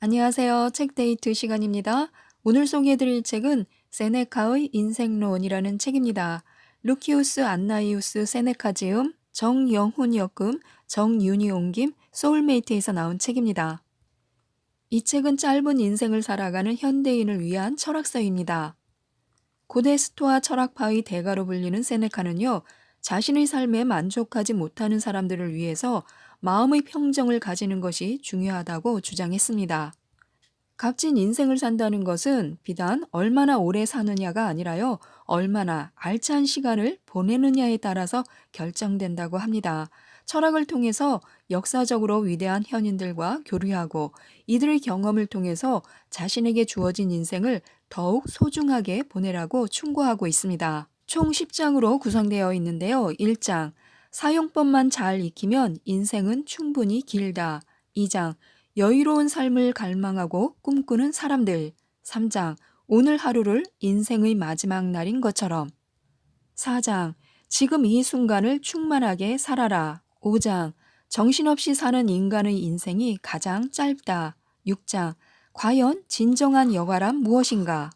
안녕하세요. 책데이트 시간입니다. 오늘 소개해드릴 책은 세네카의 인생론이라는 책입니다. 루키우스 안나이우스 세네카 지음, 정영훈 역음, 정윤희 옮김, 소울메이트에서 나온 책입니다. 이 책은 짧은 인생을 살아가는 현대인을 위한 철학서입니다. 고대 스토아 철학파의 대가로 불리는 세네카는요, 자신의 삶에 만족하지 못하는 사람들을 위해서 마음의 평정을 가지는 것이 중요하다고 주장했습니다. 값진 인생을 산다는 것은 비단 얼마나 오래 사느냐가 아니라요, 얼마나 알찬 시간을 보내느냐에 따라서 결정된다고 합니다. 철학을 통해서 역사적으로 위대한 현인들과 교류하고 이들의 경험을 통해서 자신에게 주어진 인생을 더욱 소중하게 보내라고 충고하고 있습니다. 총 10장으로 구성되어 있는데요. 1장, 사용법만 잘 익히면 인생은 충분히 길다. 2장, 여유로운 삶을 갈망하고 꿈꾸는 사람들. 3장, 오늘 하루를 인생의 마지막 날인 것처럼. 4장, 지금 이 순간을 충만하게 살아라. 5장, 정신없이 사는 인간의 인생이 가장 짧다. 6장, 과연 진정한 여가란 무엇인가?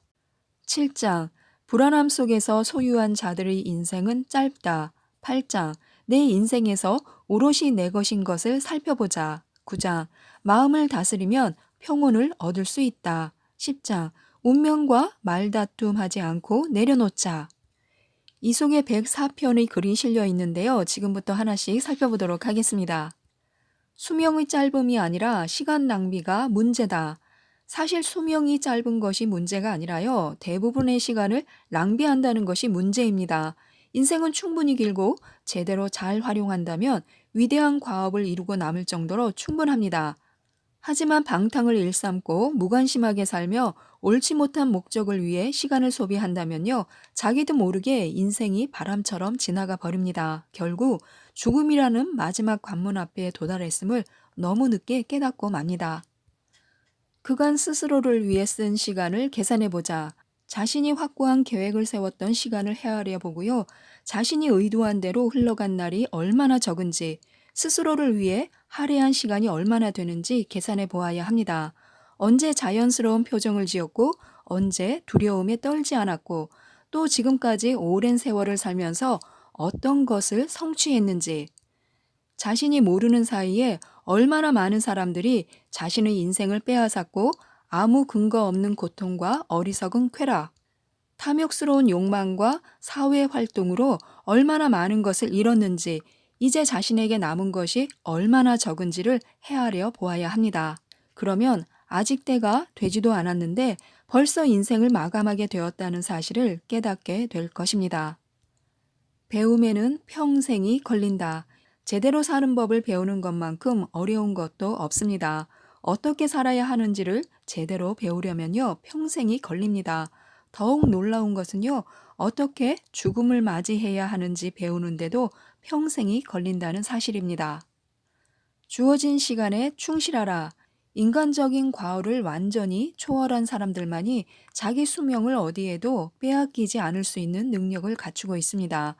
7장, 불안함 속에서 소유한 자들의 인생은 짧다. 8장, 내 인생에서 오롯이 내 것인 것을 살펴보자. 9장, 마음을 다스리면 평온을 얻을 수 있다. 10장, 운명과 말다툼하지 않고 내려놓자. 이 속에 104편의 글이 실려 있는데요. 지금부터 하나씩 살펴보도록 하겠습니다. 수명의 짧음이 아니라 시간 낭비가 문제다. 사실 수명이 짧은 것이 문제가 아니라요, 대부분의 시간을 낭비한다는 것이 문제입니다. 인생은 충분히 길고 제대로 잘 활용한다면 위대한 과업을 이루고 남을 정도로 충분합니다. 하지만 방탕을 일삼고 무관심하게 살며 옳지 못한 목적을 위해 시간을 소비한다면요, 자기도 모르게 인생이 바람처럼 지나가 버립니다. 결국 죽음이라는 마지막 관문 앞에 도달했음을 너무 늦게 깨닫고 맙니다. 그간 스스로를 위해 쓴 시간을 계산해보자. 자신이 확고한 계획을 세웠던 시간을 헤아려 보고요, 자신이 의도한 대로 흘러간 날이 얼마나 적은지, 스스로를 위해 할애한 시간이 얼마나 되는지 계산해 보아야 합니다. 언제 자연스러운 표정을 지었고, 언제 두려움에 떨지 않았고, 또 지금까지 오랜 세월을 살면서 어떤 것을 성취했는지, 자신이 모르는 사이에 얼마나 많은 사람들이 자신의 인생을 빼앗았고 아무 근거 없는 고통과 어리석은 쾌락, 탐욕스러운 욕망과 사회 활동으로 얼마나 많은 것을 잃었는지, 이제 자신에게 남은 것이 얼마나 적은지를 헤아려 보아야 합니다. 그러면 아직 때가 되지도 않았는데 벌써 인생을 마감하게 되었다는 사실을 깨닫게 될 것입니다. 배움에는 평생이 걸린다. 제대로 사는 법을 배우는 것만큼 어려운 것도 없습니다. 어떻게 살아야 하는지를 제대로 배우려면요, 평생이 걸립니다. 더욱 놀라운 것은요, 어떻게 죽음을 맞이해야 하는지 배우는데도 평생이 걸린다는 사실입니다. 주어진 시간에 충실하라. 인간적인 과오를 완전히 초월한 사람들만이 자기 수명을 어디에도 빼앗기지 않을 수 있는 능력을 갖추고 있습니다.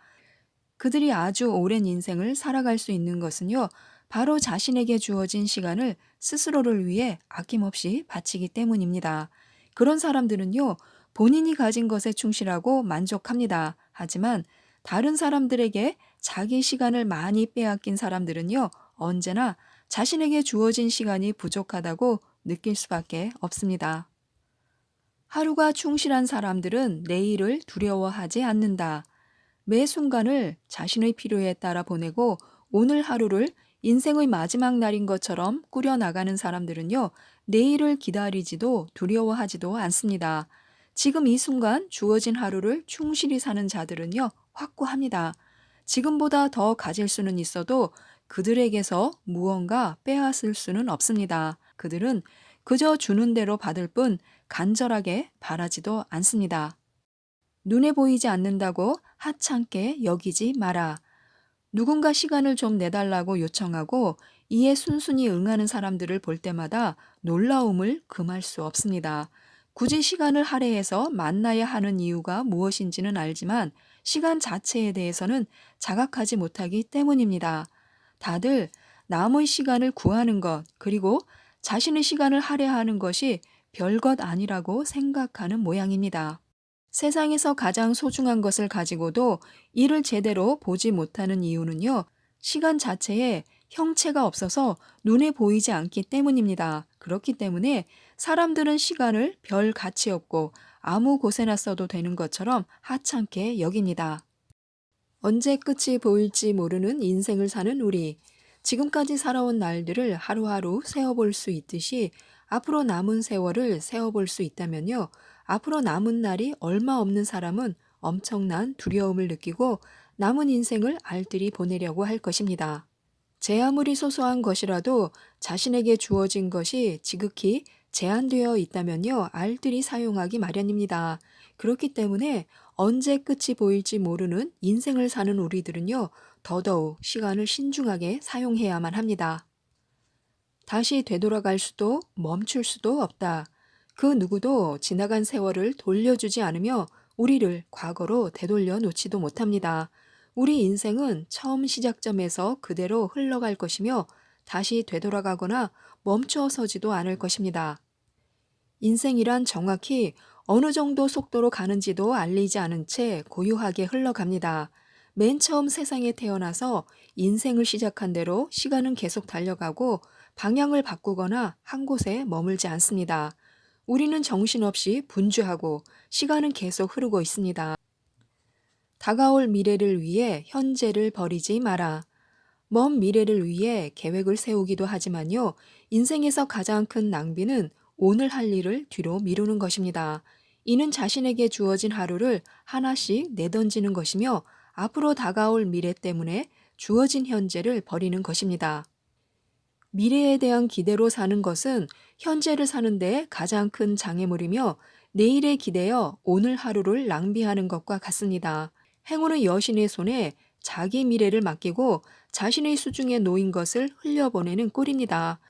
그들이 아주 오랜 인생을 살아갈 수 있는 것은요, 바로 자신에게 주어진 시간을 스스로를 위해 아낌없이 바치기 때문입니다. 그런 사람들은요, 본인이 가진 것에 충실하고 만족합니다. 하지만 다른 사람들에게 자기 시간을 많이 빼앗긴 사람들은요, 언제나 자신에게 주어진 시간이 부족하다고 느낄 수밖에 없습니다. 하루가 충실한 사람들은 내일을 두려워하지 않는다. 매 순간을 자신의 필요에 따라 보내고 오늘 하루를 인생의 마지막 날인 것처럼 꾸려나가는 사람들은요, 내일을 기다리지도 두려워하지도 않습니다. 지금 이 순간 주어진 하루를 충실히 사는 자들은요, 확고합니다. 지금보다 더 가질 수는 있어도 그들에게서 무언가 빼앗을 수는 없습니다. 그들은 그저 주는 대로 받을 뿐 간절하게 바라지도 않습니다. 눈에 보이지 않는다고 하찮게 여기지 마라. 누군가 시간을 좀 내달라고 요청하고 이에 순순히 응하는 사람들을 볼 때마다 놀라움을 금할 수 없습니다. 굳이 시간을 할애해서 만나야 하는 이유가 무엇인지는 알지만 시간 자체에 대해서는 자각하지 못하기 때문입니다. 다들 남의 시간을 구하는 것, 그리고 자신의 시간을 할애하는 것이 별것 아니라고 생각하는 모양입니다. 세상에서 가장 소중한 것을 가지고도 이를 제대로 보지 못하는 이유는요, 시간 자체에 형체가 없어서 눈에 보이지 않기 때문입니다. 그렇기 때문에 사람들은 시간을 별 가치 없고 아무 곳에나 써도 되는 것처럼 하찮게 여깁니다. 언제 끝이 보일지 모르는 인생을 사는 우리. 지금까지 살아온 날들을 하루하루 세어볼 수 있듯이 앞으로 남은 세월을 세어볼 수 있다면요. 앞으로 남은 날이 얼마 없는 사람은 엄청난 두려움을 느끼고 남은 인생을 알뜰히 보내려고 할 것입니다. 제 아무리 소소한 것이라도 자신에게 주어진 것이 지극히 제한되어 있다면요, 알뜰히 사용하기 마련입니다. 그렇기 때문에 언제 끝이 보일지 모르는 인생을 사는 우리들은요, 더더욱 시간을 신중하게 사용해야만 합니다. 다시 되돌아갈 수도 멈출 수도 없다. 그 누구도 지나간 세월을 돌려주지 않으며 우리를 과거로 되돌려 놓지도 못합니다. 우리 인생은 처음 시작점에서 그대로 흘러갈 것이며 다시 되돌아가거나 멈춰 서지도 않을 것입니다. 인생이란 정확히 어느 정도 속도로 가는지도 알리지 않은 채 고요하게 흘러갑니다. 맨 처음 세상에 태어나서 인생을 시작한 대로 시간은 계속 달려가고 방향을 바꾸거나 한 곳에 머물지 않습니다. 우리는 정신없이 분주하고 시간은 계속 흐르고 있습니다. 다가올 미래를 위해 현재를 버리지 마라. 먼 미래를 위해 계획을 세우기도 하지만요, 인생에서 가장 큰 낭비는 오늘 할 일을 뒤로 미루는 것입니다. 이는 자신에게 주어진 하루를 하나씩 내던지는 것이며 앞으로 다가올 미래 때문에 주어진 현재를 버리는 것입니다. 미래에 대한 기대로 사는 것은 현재를 사는데 가장 큰 장애물이며 내일에 기대어 오늘 하루를 낭비하는 것과 같습니다. 행운의 여신의 손에 자기 미래를 맡기고 자신의 수중에 놓인 것을 흘려보내는 꼴입니다.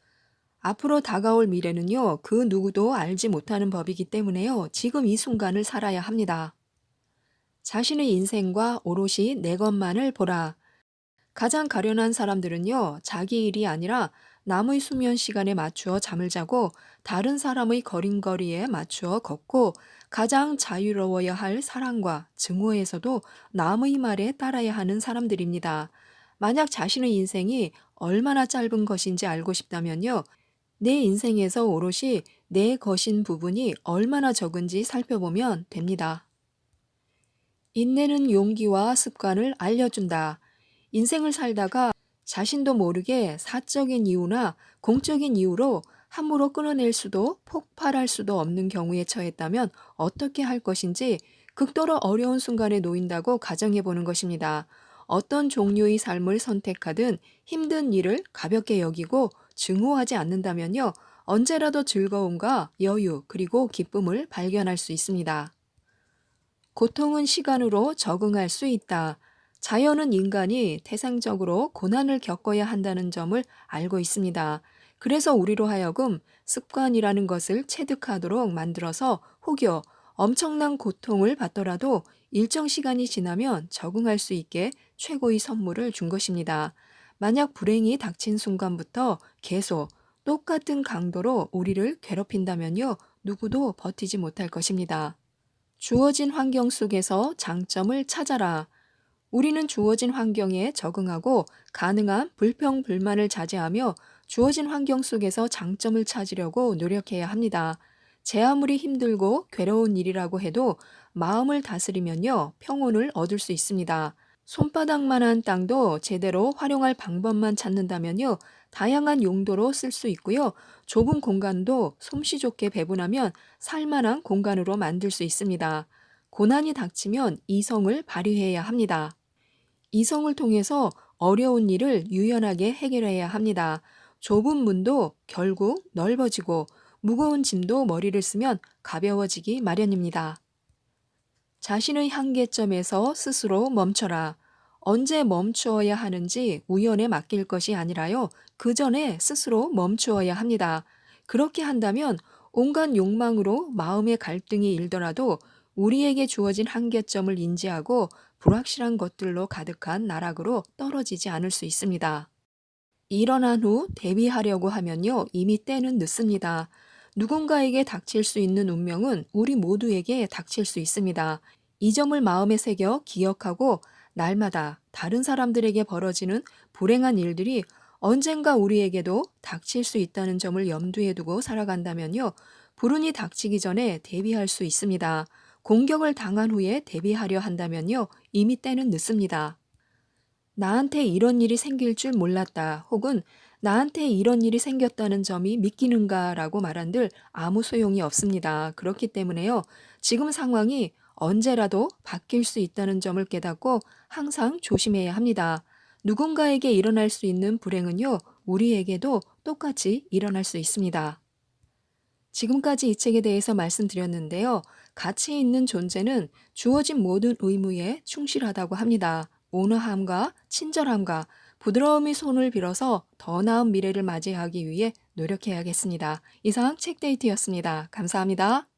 앞으로 다가올 미래는요, 그 누구도 알지 못하는 법이기 때문에요, 지금 이 순간을 살아야 합니다. 자신의 인생과 오롯이 내 것만을 보라. 가장 가련한 사람들은요, 자기 일이 아니라 남의 수면 시간에 맞추어 잠을 자고 다른 사람의 걸음걸이에 맞추어 걷고 가장 자유로워야 할 사랑과 증오에서도 남의 말에 따라야 하는 사람들입니다. 만약 자신의 인생이 얼마나 짧은 것인지 알고 싶다면요, 내 인생에서 오롯이 내 것인 부분이 얼마나 적은지 살펴보면 됩니다. 인내는 용기와 습관을 알려준다. 인생을 살다가 자신도 모르게 사적인 이유나 공적인 이유로 함부로 끊어낼 수도 폭발할 수도 없는 경우에 처했다면 어떻게 할 것인지 극도로 어려운 순간에 놓인다고 가정해 보는 것입니다. 어떤 종류의 삶을 선택하든 힘든 일을 가볍게 여기고 증오하지 않는다면요, 언제라도 즐거움과 여유 그리고 기쁨을 발견할 수 있습니다. 고통은 시간으로 적응할 수 있다. 자연은 인간이 태생적으로 고난을 겪어야 한다는 점을 알고 있습니다. 그래서 우리로 하여금 습관이라는 것을 체득하도록 만들어서 혹여 엄청난 고통을 받더라도 일정 시간이 지나면 적응할 수 있게 최고의 선물을 준 것입니다. 만약 불행이 닥친 순간부터 계속 똑같은 강도로 우리를 괴롭힌다면요, 누구도 버티지 못할 것입니다. 주어진 환경 속에서 장점을 찾아라. 우리는 주어진 환경에 적응하고 가능한 불평불만을 자제하며 주어진 환경 속에서 장점을 찾으려고 노력해야 합니다. 제 아무리 힘들고 괴로운 일이라고 해도 마음을 다스리면요, 평온을 얻을 수 있습니다. 손바닥만한 땅도 제대로 활용할 방법만 찾는다면요, 다양한 용도로 쓸 수 있고요. 좁은 공간도 솜씨 좋게 배분하면 살만한 공간으로 만들 수 있습니다. 고난이 닥치면 이성을 발휘해야 합니다. 이성을 통해서 어려운 일을 유연하게 해결해야 합니다. 좁은 문도 결국 넓어지고 무거운 짐도 머리를 쓰면 가벼워지기 마련입니다. 자신의 한계점에서 스스로 멈춰라. 언제 멈추어야 하는지 우연에 맡길 것이 아니라요, 그 전에 스스로 멈추어야 합니다. 그렇게 한다면 온갖 욕망으로 마음의 갈등이 일더라도 우리에게 주어진 한계점을 인지하고 불확실한 것들로 가득한 나락으로 떨어지지 않을 수 있습니다. 일어난 후 대비하려고 하면요, 이미 때는 늦습니다. 누군가에게 닥칠 수 있는 운명은 우리 모두에게 닥칠 수 있습니다. 이 점을 마음에 새겨 기억하고 날마다 다른 사람들에게 벌어지는 불행한 일들이 언젠가 우리에게도 닥칠 수 있다는 점을 염두에 두고 살아간다면요, 불운이 닥치기 전에 대비할 수 있습니다. 공격을 당한 후에 대비하려 한다면요, 이미 때는 늦습니다. 나한테 이런 일이 생길 줄 몰랐다. 혹은 나한테 이런 일이 생겼다는 점이 믿기는가라고 말한들 아무 소용이 없습니다. 그렇기 때문에요. 지금 상황이 언제라도 바뀔 수 있다는 점을 깨닫고 항상 조심해야 합니다. 누군가에게 일어날 수 있는 불행은요, 우리에게도 똑같이 일어날 수 있습니다. 지금까지 이 책에 대해서 말씀드렸는데요. 가치 있는 존재는 주어진 모든 의무에 충실하다고 합니다. 온화함과 친절함과 부드러움의 손을 빌어서 더 나은 미래를 맞이하기 위해 노력해야겠습니다. 이상 책데이트였습니다. 감사합니다.